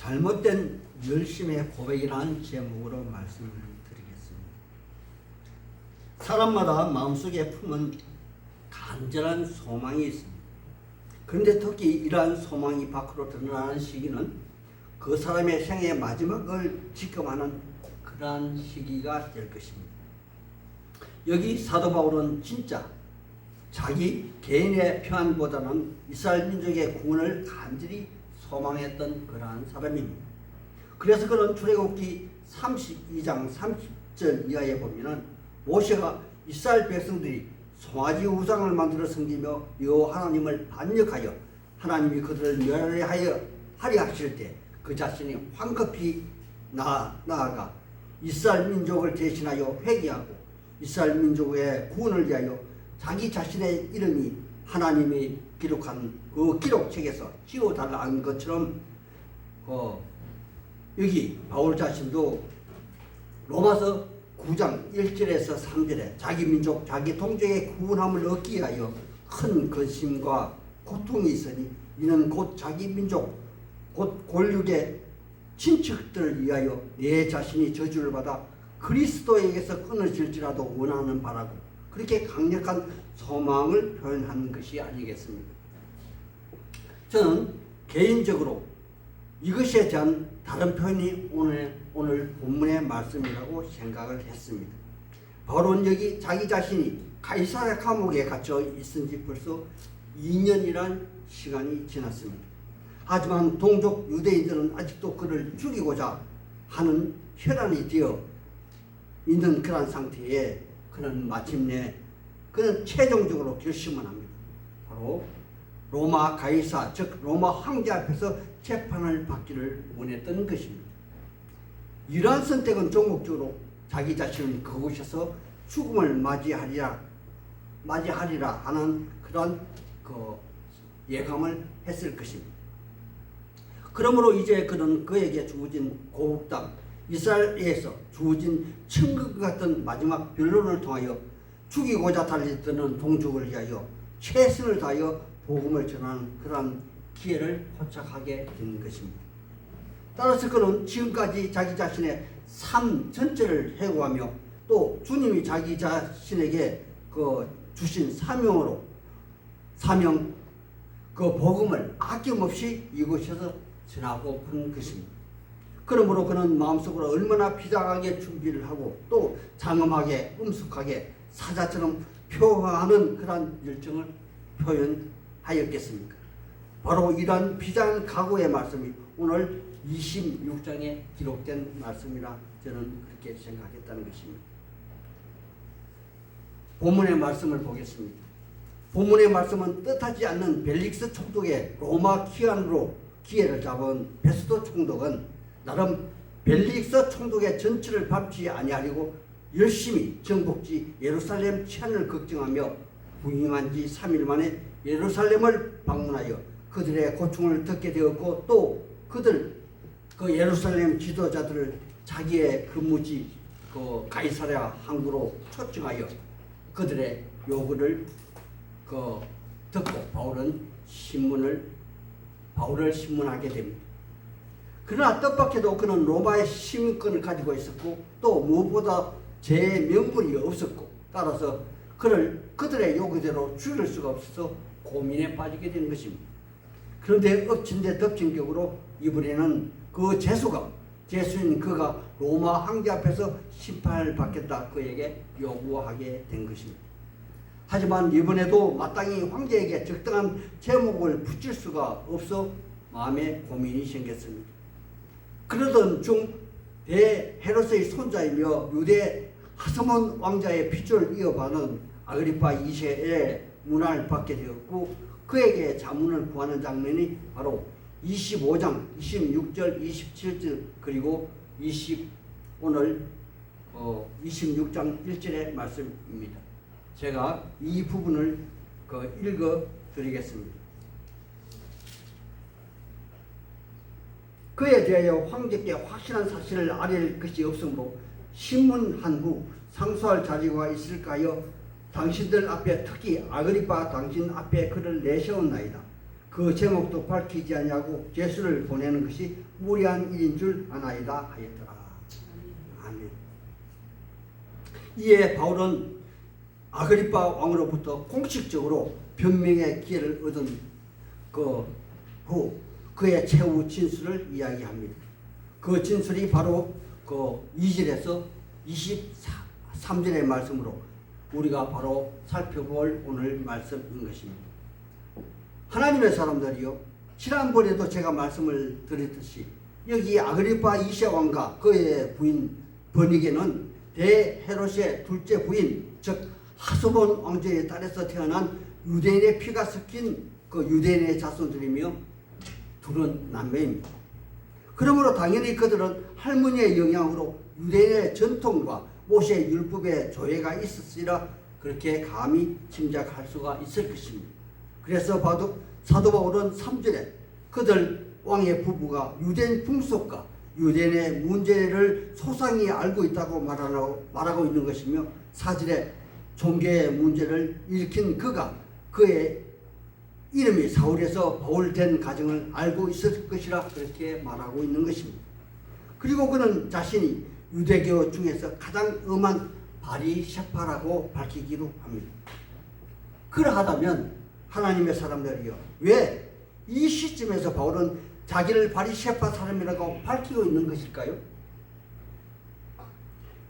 잘못된 열심의 고백이라는 제목으로 말씀을 드리겠습니다. 사람마다 마음속에 품은 간절한 소망이 있습니다. 그런데 특히 이러한 소망이 밖으로 드러나는 시기는 그 사람의 생애의 마지막을 직감하는 그러한 시기가 될 것입니다. 여기 사도 바울은 진짜 자기 개인의 평안보다는 이스라엘 민족의 구원을 간절히 소망했던 그러한 사람입니다. 그래서 그는 출애굽기 32장 30절 이하에 보면은 모세가 이스라엘 백성들이 송아지 우상을 만들어 섬기며 여호와 하나님을 반역하여 하나님이 그들을 멸하여 하려 하실 때 그 자신이 황급히 나아가 이스라엘 민족을 대신하여 회개하고 이스라엘 민족의 구원을 위하여 자기 자신의 이름이 하나님이 기록한 그 기록책에서 지워달라는 것처럼 여기 바울 자신도 로마서 9장 1절에서 3절에 자기 민족 자기 동족의 구원함을 얻기 위하여 큰 근심과 고통이 있으니 이는 곧 자기 민족 곧 권력의 친척들을 위하여 내 자신이 저주를 받아 그리스도에게서 끊어질지라도 원하는 바라고 그렇게 강력한 소망을 표현한 것이 아니겠습니까? 저는 개인적으로 이것에 대한 다른 표현이 오늘 본문의 말씀이라고 생각을 했습니다. 바울은 여기 자기 자신이 가이사랴 감옥에 갇혀 있은 지 벌써 2년이란 시간이 지났습니다. 하지만 동족 유대인들은 아직도 그를 죽이고자 하는 혈안이 되어 있는 그런 상태에 그는 마침내 그는 최종적으로 결심을 합니다. 바로 로마 가이사 즉 로마 황제 앞에서 재판을 받기를 원했던 것입니다. 이러한 선택은 종국적으로 자기 자신은 그곳에서 죽음을 맞이하리라 하는 그런 예감을 했을 것입니다. 그러므로 이제 그는 그에게 주어진 고국 땅 이스라엘에서 주어진 천국 같은 마지막 변론을 통하여 죽이고자 달리드는 동족을 위하여 최선을 다하여 복음을 전하는 그러한 기회를 포착하게 된 것입니다. 따라서 그는 지금까지 자기 자신의 삶 전체를 회고하며 또 주님이 자기 자신에게 주신 사명 복음을 아낌없이 이곳에서 전하고 한 것입니다. 그러므로 그는 마음속으로 얼마나 비장하게 준비를 하고 또 장엄하게 엄숙하게 사자처럼 표하는 그런 열정을 표현하였겠습니까? 바로 이러한 비장한 각오의 말씀이 오늘 26장에 기록된 말씀이라 저는 그렇게 생각했다는 것입니다. 본문의 말씀을 보겠습니다. 본문의 말씀은 뜻하지 않는 벨릭스 총독의 로마 기한으로 기회를 잡은 베스도 총독은 나름 벨릭스 총독의 전치를 밟지 아니하려고 열심히 정복지 예루살렘 치안을 걱정하며 부임한 지 3일 만에 예루살렘을 방문하여 그들의 고충을 듣게 되었고 또 그 예루살렘 지도자들을 자기의 근무지 가이사랴 항구로 초청하여 그들의 요구를 듣고 바울을 신문하게 됩니다. 그러나 뜻밖에도 그는 로마의 시민권을 가지고 있었고 또 무엇보다 제 명분이 없었고 따라서 그들의 요구대로 죽일 수가 없어서 고민에 빠지게 된 것입니다. 그런데 엎친 데 덮친 격으로 이번에는 그 제수인 그가 로마 황제 앞에서 심판을 받겠다 그에게 요구하게 된 것입니다. 하지만 이번에도 마땅히 황제에게 적당한 제목을 붙일 수가 없어 마음에 고민이 생겼습니다. 그러던 중 대헤롯의 손자이며 유대 하스몬 왕자의 핏줄을 이어가는 아그리파 2세의 문안을 받게 되었고 그에게 자문을 구하는 장면이 바로 25장 26절 27절 그리고 오늘 26장 1절의 말씀입니다. 제가 이 부분을 읽어 드리겠습니다. 그에 대하여 황제께 확실한 사실을 알릴 것이 없으므로 신문한 후 상소할 자리가 있을까요? 당신들 앞에 특히 아그리파 당신 앞에 그를 내세웠나이다. 그 제목도 밝히지 아니하고 제수를 보내는 것이 무리한 일인 줄 아나이다 하였더라. 아멘. 이에 바울은 아그리파 왕으로부터 공식적으로 변명의 기회를 얻은 후 그의 최후 진술을 이야기합니다. 그 진술이 바로 그 2절에서 23절의 말씀으로 우리가 바로 살펴볼 오늘 말씀인 것입니다. 하나님의 사람들이요, 지난번에도 제가 말씀을 드렸듯이 여기 아그리파 2세 왕과 그의 부인 버니게는 대헤롯의 둘째 부인, 즉 하스본 왕조의 딸에서 태어난 유대인의 피가 섞인 그 유대인의 자손들이며 둘은 남매입니다. 그러므로 당연히 그들은 할머니의 영향으로 유대인의 전통과 모세의 율법의 조예가 있었으리라 그렇게 감히 짐작할 수가 있을 것입니다. 그래서 사도 바울은 3절에 그들 왕의 부부가 유대인 풍속과 유대인의 문제를 소상히 알고 있다고 말하고 있는 것이며 4절에 종교의 문제를 일으킨 그의 이름이 사울에서 바울된 가정을 알고 있을 것이라 그렇게 말하고 있는 것입니다. 그리고 그는 자신이 유대교 중에서 가장 엄한 바리새파라고 밝히기도 합니다. 그러하다면 하나님의 사람들이요, 왜 이 시점에서 바울은 자기를 바리새파 사람이라고 밝히고 있는 것일까요?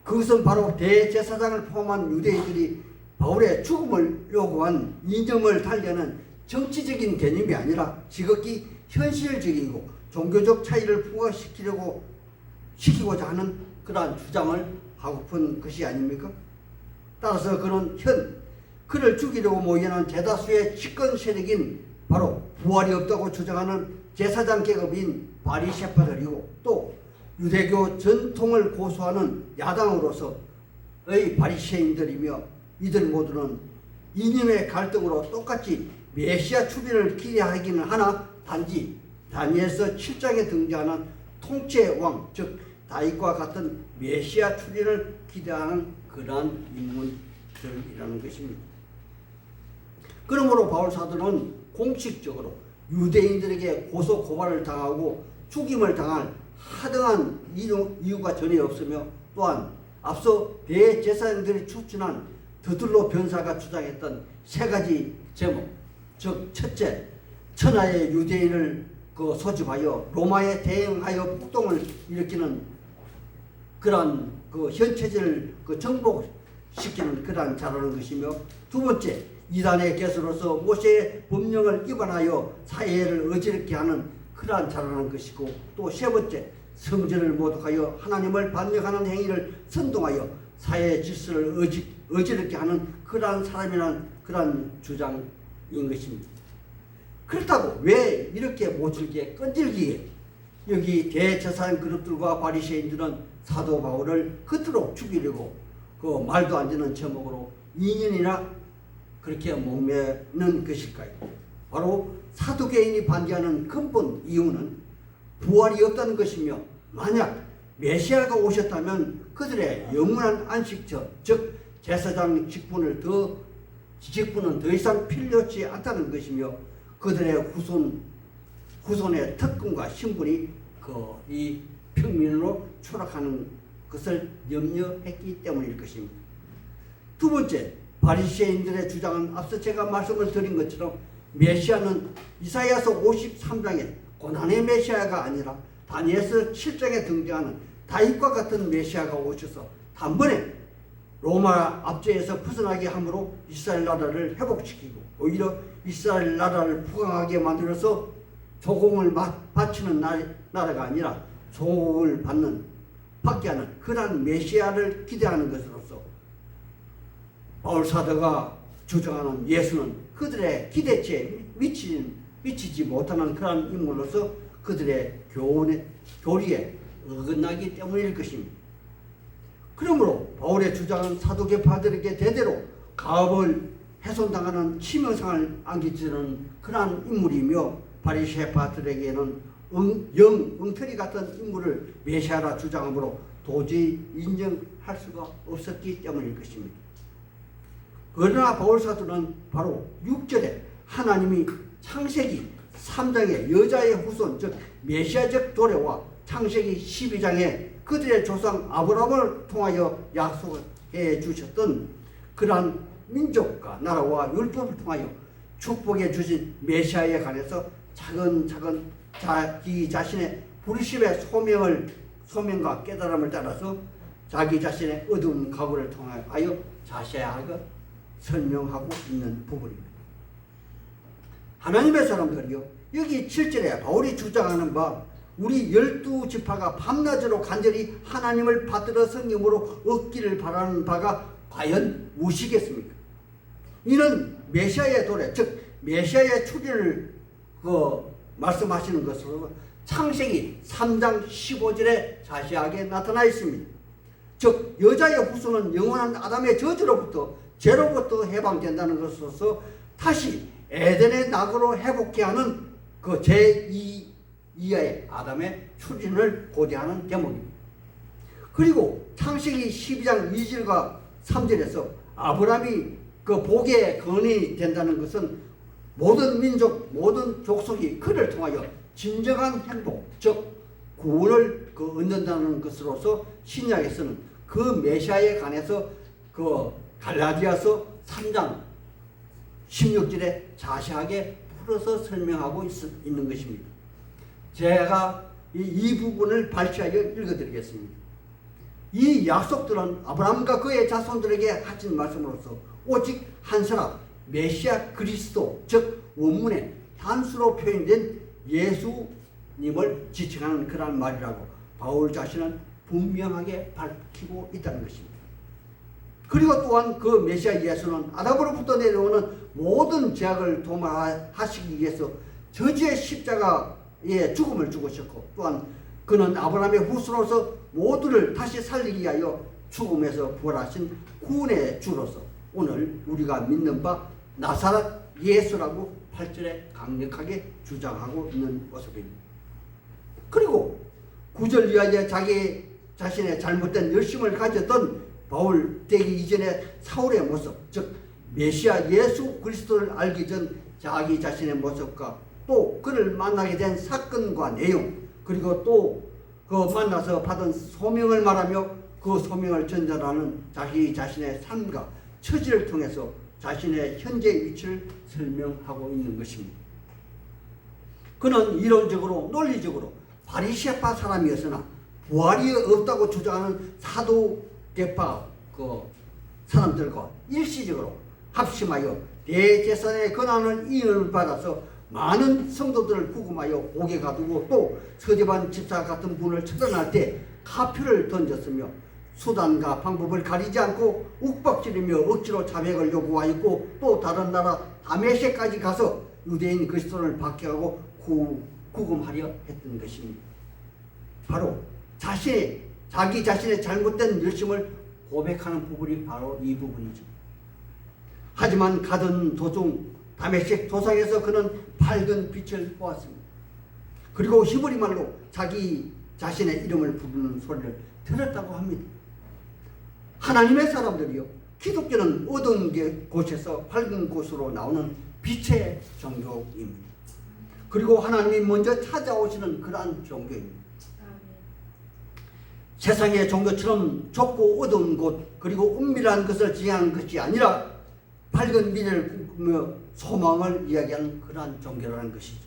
그것은 바로 대제사장을 포함한 유대인들이 바울의 죽음을 요구한 이념을 달래는 정치적인 개념이 아니라 지극히 현실적이고 종교적 차이를 시키고자 하는 그러한 주장을 하고픈 것이 아닙니까? 따라서 그를 죽이려고 모이는 대다수의 집권 세력인 바로 부활이 없다고 주장하는 제사장 계급인 바리새파들이고 또 유대교 전통을 고수하는 야당으로서의 바리새인들이며 이들 모두는 이념의 갈등으로 똑같이 메시아 출현을 기대하기는 하나 단지 다니엘서 7장에 등장하는 통치의 왕, 즉 다윗과 같은 메시아 출현을 기대하는 그러한 인물들이라는 것입니다. 그러므로 바울 사도는 공식적으로 유대인들에게 고소 고발을 당하고 죽임을 당할 하등한 이유가 전혀 없으며 또한 앞서 대제사장들이 추천한 드들로 변사가 주장했던 세 가지 제목, 즉 첫째, 천하의 유대인을 소집하여 로마에 대응하여 폭동을 일으키는 그러한 현체제를 정복시키는 그러한 자라는 것이며, 두 번째, 이단의 개수로서 모세의 법령을 위반하여 사회를 어지럽게 하는 그러한 자라는 것이고, 또 세 번째, 성전을 모독하여 하나님을 반역하는 행위를 선동하여 사회의 질서를 어지럽게 하는 그러한 사람이라는 그러한 주장인 것입니다. 그렇다고 왜 이렇게 모질게 끈질기게 여기 대제사장 그룹들과 바리새인들은 사도 바울을 그토록 죽이려고 그 말도 안 되는 제목으로 2년이나 그렇게 목매는 것일까요? 바로 사두개인이 반대하는 근본 이유는 부활이 없다는 것이며, 만약 메시아가 오셨다면 그들의 영원한 안식처, 즉 제사장 직분은 더 이상 필요치 않다는 것이며, 그들의 후손의 특권과 신분이 이 평민으로 추락하는 것을 염려했기 때문일 것입니다. 두 번째, 바리새인들의 주장은 앞서 제가 말씀을 드린 것처럼 메시아는 이사야서 53장에 고난의 메시아가 아니라 다니엘서 7장에 등장하는 다윗과 같은 메시아가 오셔서 단번에 로마 압제에서 벗어나게 함으로 이스라엘 나라를 회복시키고 오히려 이스라엘 나라를 부강하게 만들어서 조공을 바치는 나라가 아니라 조공을 받게 하는 그러한 메시아를 기대하는 것으로서 바울 사도가 주장하는 예수는 그들의 기대치에 미치지 못하는 그러한 인물로서 그들의 교리에 어긋나기 때문일 것입니다. 그러므로 바울의 주장은 사두개파들에게 대대로 가업을 훼손당하는 치명상을 안기치는 그러한 인물이며, 바리새파들에게는 엉터리 같은 인물을 메시아라 주장하므로 도저히 인정할 수가 없었기 때문일 것입니다. 그러나 바울 사도는 바로 6절에 하나님이 창세기 3장의 여자의 후손 즉 메시아적 도래와 창세기 12장에 그들의 조상 아브라함을 통하여 약속해 주셨던 그러한 민족과 나라와 율법을 통하여 축복해 주신 메시아에 관해서 차근차근 자기 자신의 부르심의 소명과 깨달음을 따라서 자기 자신의 어두운 각오를 통하여 자세하게 설명하고 있는 부분입니다. 하나님의 사람들이요, 여기 7절에 바울이 주장하는 바 우리 12지파가 밤낮으로 간절히 하나님을 받들어 성령으로 얻기를 바라는 바가 과연 무엇이겠습니까? 이는 메시아의 도래, 즉 메시아의 출현을 말씀하시는 것으로 창세기 3장 15절에 자세하게 나타나 있습니다. 즉 여자의 후손은 영원한 아담의 저주로부터 죄로부터 해방된다는 것으로서 다시 에덴의 낙으로 회복케 하는 그 제2의 아담의 출현을 고대하는 대목입니다. 그리고 창세기 12장 2절과 3절에서 아브라함이 그 복의 근원이 된다는 것은 모든 민족, 모든 족속이 그를 통하여 진정한 행복, 즉 구원을 얻는다는 것으로서 신약에서는 그 메시아에 관해서 그 갈라디아서 3장 16절에 자세하게 풀어서 설명하고 있는 것입니다. 제가 이 부분을 발췌하여 읽어드리겠습니다. 이 약속들은 아브라함과 그의 자손들에게 하신 말씀으로서 오직 한 사람 메시아 그리스도, 즉 원문에 한수로 표현된 예수님을 지칭하는 그런 말이라고 바울 자신은 분명하게 밝히고 있다는 것입니다. 그리고 또한 그 메시아 예수는 아담으로부터 내려오는 모든 죄악을 도말하시기 위해서 저주의 십자가의 죽음을 죽으셨고, 또한 그는 아브라함의 후손으로서 모두를 다시 살리기 위하여 죽음에서 부활하신 구원의 주로서 오늘 우리가 믿는 바 나사렛 예수라고 8절에 강력하게 주장하고 있는 모습입니다. 그리고 9절 이하에 자기 자신의 잘못된 열심을 가졌던 바울 되기 이전의 사울의 모습, 즉 메시아 예수 그리스도를 알기 전 자기 자신의 모습과 또 그를 만나게 된 사건과 내용, 그리고 또 그 만나서 받은 소명을 말하며 그 소명을 전달하는 자기 자신의 삶과 처지를 통해서 자신의 현재 위치를 설명하고 있는 것입니다. 그는 이론적으로 논리적으로 바리새파 사람이었으나 부활이 없다고 주장하는 사두개파 그 사람들과 일시적으로 합심하여 대제사장의 권한을 이임을 받아서 많은 성도들을 구금하여 옥에 가두고 또 서재반 집사 같은 분을 처단할 때 카표를 던졌으며 수단과 방법을 가리지 않고 욱박지르며 억지로 자백을 요구하였고 또 다른 나라 다메섹까지 가서 유대인 그리스도를 박해하고 구금하려 했던 것입니다. 바로 자기 자신의 잘못된 열심을 고백하는 부분이 바로 이 부분이죠. 하지만 가던 도중 다메섹 도상에서 그는 밝은 빛을 보았습니다. 그리고 히브리 말로 자기 자신의 이름을 부르는 소리를 들었다고 합니다. 하나님의 사람들이요, 기독교는 어두운 곳에서 밝은 곳으로 나오는 빛의 종교입니다. 그리고 하나님이 먼저 찾아오시는 그러한 종교입니다. 세상의 종교처럼 좁고 어두운 곳 그리고 은밀한 것을 지향하는 것이 아니라 밝은 미래를 꿈꾸며 소망을 이야기하는 그러한 종교라는 것이죠.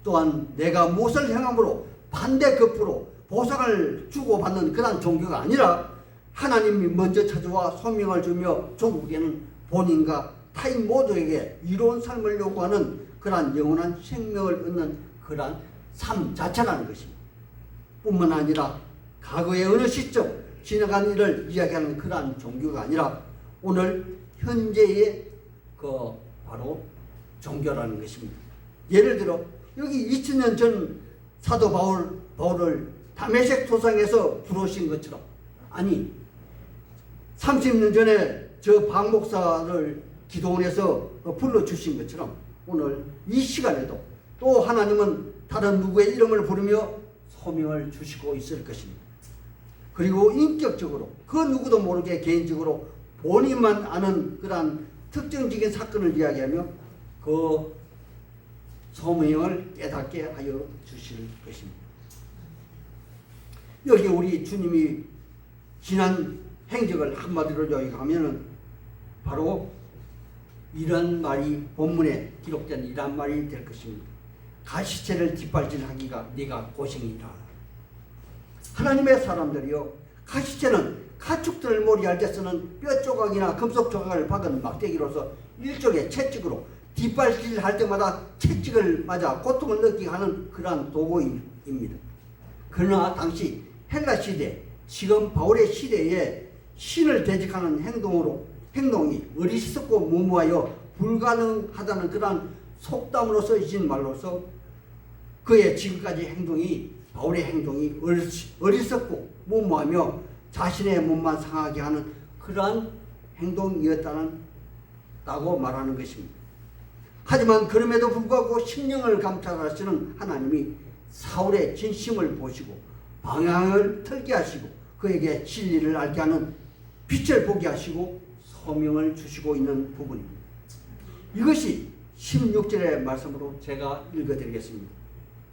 또한 내가 무엇을 행함으로 반대급부로 보상을 주고받는 그러한 종교가 아니라 하나님이 먼저 찾아와 소명을 주며 종국에는 본인과 타인 모두에게 이로운 삶을 요구하는 그러한 영원한 생명을 얻는 그러한 삶 자체라는 것입니다. 뿐만 아니라 과거의 어느 시점 지나간 일을 이야기하는 그러한 종교가 아니라 오늘 현재의 바로 종교라는 것입니다. 예를 들어 여기 2000년 전 사도 바울을 다메섹 도상에서 부르신 것처럼, 아니 30년 전에 저 박 목사를 기도원에서 불러주신 것처럼 오늘 이 시간에도 또 하나님은 다른 누구의 이름을 부르며 소명을 주시고 있을 것입니다. 그리고 인격적으로 그 누구도 모르게 개인적으로 본인만 아는 그러한 특정적인 사건을 이야기하며 그 소명을 깨닫게 하여 주실 것입니다. 여기 우리 주님이 지난 행적을 한마디로 요약하면은 바로 이런 말이 본문에 기록된 이런 말이 될 것입니다. 가시체를 뒷발질하기가 네가 고생이다. 하나님의 사람들이요, 가시체는 가축들을 몰이할 때 쓰는 뼈 조각이나 금속 조각을 박은 막대기로서 일종의 채찍으로 뒷발질할 때마다 채찍을 맞아 고통을 느끼게 하는 그러한 도구입니다. 그러나 당시 헬라 시대, 지금 바울의 시대에 신을 대적하는 행동이 어리석고 무모하여 불가능하다는 그러한 속담으로 쓰여진 말로서 그의 지금까지 바울의 행동이 어리석고 무모하며 자신의 몸만 상하게 하는 그러한 행동이었다고 말하는 것입니다. 하지만 그럼에도 불구하고 심령을 감찰하시는 하나님이 사울의 진심을 보시고 방향을 틀게 하시고 그에게 진리를 알게 하는 빛을 보게 하시고 소명을 주시고 있는 부분입니다. 이것이 16절의 말씀으로 제가 읽어드리겠습니다.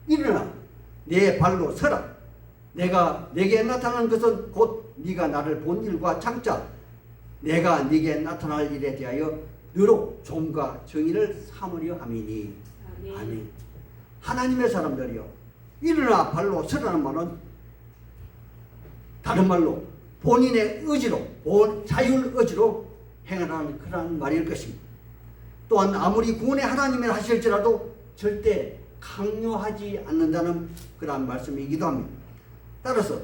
일어나 내 발로 서라. 내가 네게 나타난 것은 곧 네가 나를 본 일과 장차 내가 네게 나타날 일에 대하여 너로 종과 정의를 삼으려 함이니. 아멘. 하나님의 사람들이요, 일어나 발로 서라는 말은 다른 말로 본인의 의지로, 자율 의지로 행하라는 그런 말일 것입니다. 또한 아무리 구원의 하나님을 하실지라도 절대 강요하지 않는다는 그런 말씀이기도 합니다. 따라서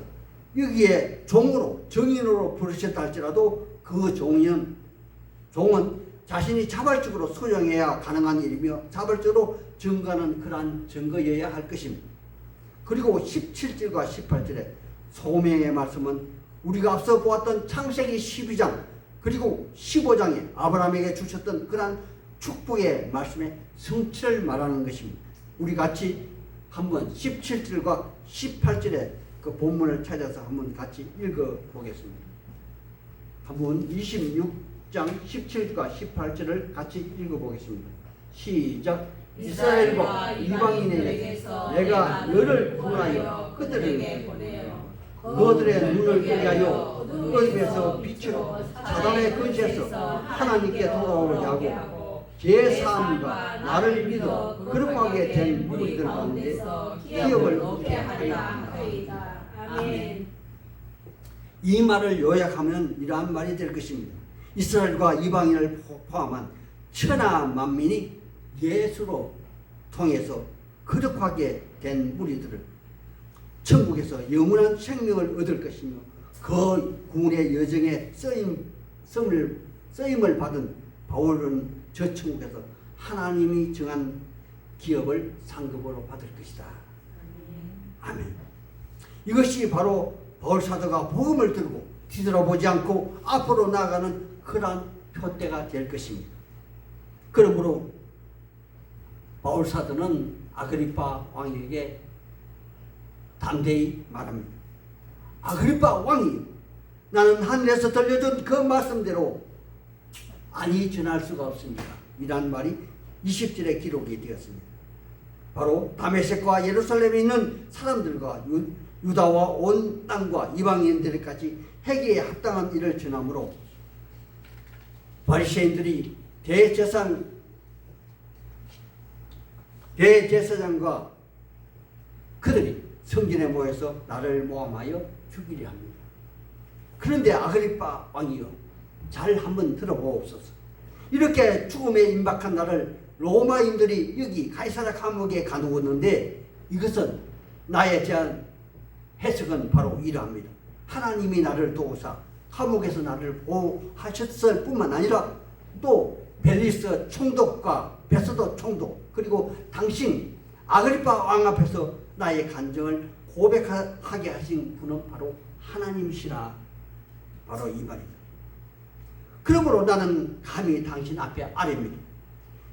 여기에 종으로, 정인으로 부르셨다 할지라도 그 종은 자신이 자발적으로 수용해야 가능한 일이며 자발적으로 증거하는 그러한 증거여야 할 것입니다. 그리고 17절과 18절에 소명의 말씀은 우리가 앞서 보았던 창세기 12장 그리고 15장에 아브라함에게 주셨던 그러한 축복의 말씀의 성취를 말하는 것입니다. 우리 같이 한번 17절과 18절의 그 본문을 찾아서 한번 같이 읽어보겠습니다. 한번 26장 17절과 18절을 같이 읽어보겠습니다. 시작. 이스라엘과 이방인에게 내가 너를 구하여 그들을 보내어 너들의 눈을 뜨게 하여 어둠에서 빛으로 사단의 근시에서 하나님께 돌아오게 하고 제사함과 나를 믿어 거룩하게 된 무리들 가운데 기업을 얻게 하리라. 아멘. 이 말을 요약하면 이러한 말이 될 것입니다. 이스라엘과 이방인을 포함한 천하 만민이 예수로 통해서 거룩하게 된 무리들을 천국에서 영원한 생명을 얻을 것이며 그 구원의 여정에 쓰임을 받은 바울은 저 천국에서 하나님이 정한 기업을 상급으로 받을 것이다. 아멘. 이것이 바로 바울 사도가 복음을 들고 뒤돌아보지 않고 앞으로 나아가는 그러한 표대가 될 것입니다. 그러므로 바울 사도는 아그리파 왕에게 담대히 말합니다. 아그리파 왕이 나는 하늘에서 들려준 그 말씀대로 아니 전할 수가 없습니다. 이란 말이 20절에 기록이 되었습니다. 바로 다메섹과 예루살렘에 있는 사람들과 유다와 온 땅과 이방인들까지 회개에 합당한 일을 전함으로 바리새인들이 대제사장과 그들이 성전에 모여서 나를 모함하여 죽이려 합니다. 그런데 아그리파 왕이요, 잘 한번 들어보옵소서. 이렇게 죽음에 임박한 나를 로마인들이 여기 가이사랴 감옥에 가두었는데 이것은 나에 대한 해석은 바로 이러합니다. 하나님이 나를 도우사 감옥에서 나를 보호하셨을 뿐만 아니라 또 벨리스 총독과 베스도 총독 그리고 당신 아그리파 왕 앞에서 나의 간증을 고백하게 하신 분은 바로 하나님이시라. 바로 이 말입니다. 그러므로 나는 감히 당신 앞에 아뢰입니다.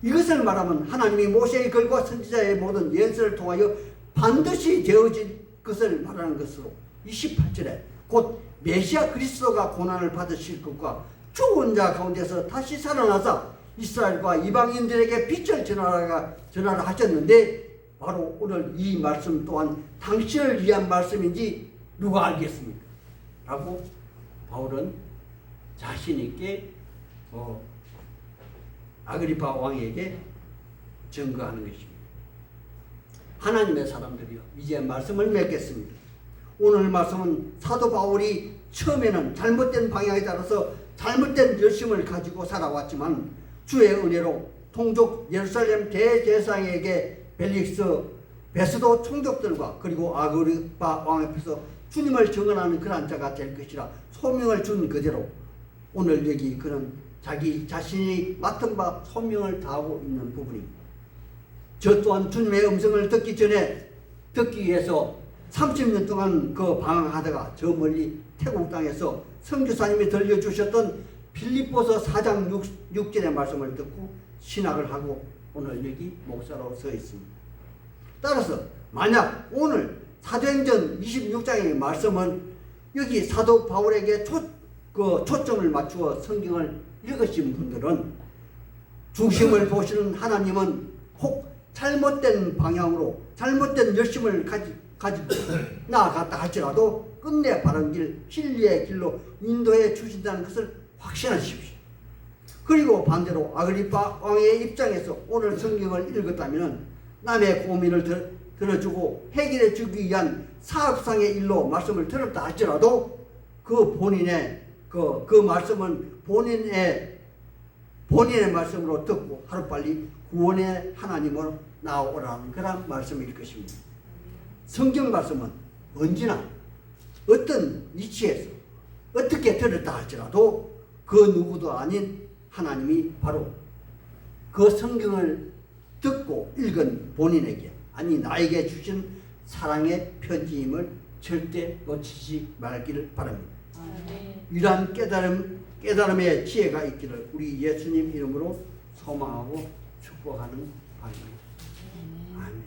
이것을 말하면 하나님이 모세의 글과 선지자의 모든 예언서를 통하여 반드시 되어질 것을 말하는 것으로 28절에 곧 메시아 그리스도가 고난을 받으실 것과 죽은 자 가운데서 다시 살아나사 이스라엘과 이방인들에게 빛을 전하라 하셨는데 바로 오늘 이 말씀 또한 당신을 위한 말씀인지 누가 알겠습니까? 라고 바울은 자신 있게 아그리파 왕에게 증거하는 것입니다. 하나님의 사람들이요, 이제 말씀을 맺겠습니다. 오늘 말씀은 사도 바울이 처음에는 잘못된 방향에 따라서 잘못된 열심을 가지고 살아왔지만 주의 은혜로 통족 예루살렘 대제사장에게 벨릭스 베스도 총독들과 그리고 아그리파 왕 앞에서 주님을 증언하는 그런 자가 될 것이라 소명을 준 그대로 오늘 여기 그는 자기 자신이 맡은 바 소명을 다하고 있는 부분입니다. 저 또한 주님의 음성을 듣기 위해서 30년 동안 그 방황하다가 저 멀리 태국 땅에서 선교사님이 들려주셨던 빌립보서 4장 6절의 말씀을 듣고 신학을 하고 오늘 여기 목사로 서 있습니다. 따라서 만약 오늘 사도행전 26장의 말씀은 여기 사도 바울에게 초점을 맞추어 성경을 읽으신 분들은 중심을 보시는 하나님은 혹 잘못된 방향으로 잘못된 열심을 가지고 나아갔다 할지라도 끝내 바른 길, 진리의 길로 인도해 주신다는 것을 확신하십시오. 그리고 반대로 아그리파 왕의 입장에서 오늘 성경을 읽었다면 남의 고민을 들어주고 해결해 주기 위한 사업상의 일로 말씀을 들었다 할지라도 그 본인의 그 말씀은 본인의 말씀으로 듣고 하루빨리 구원의 하나님으로 나오라는 그런 말씀일 것입니다. 성경 말씀은 언제나 어떤 위치에서 어떻게 들었다 할지라도 그 누구도 아닌 하나님이 바로 그 성경을 듣고 읽은 본인에게 아니 나에게 주신 사랑의 편지임을 절대 놓치지 말기를 바랍니다. 이러한 깨달음의 지혜가 있기를 우리 예수님 이름으로 소망하고 축복하는 바입니다. 아멘.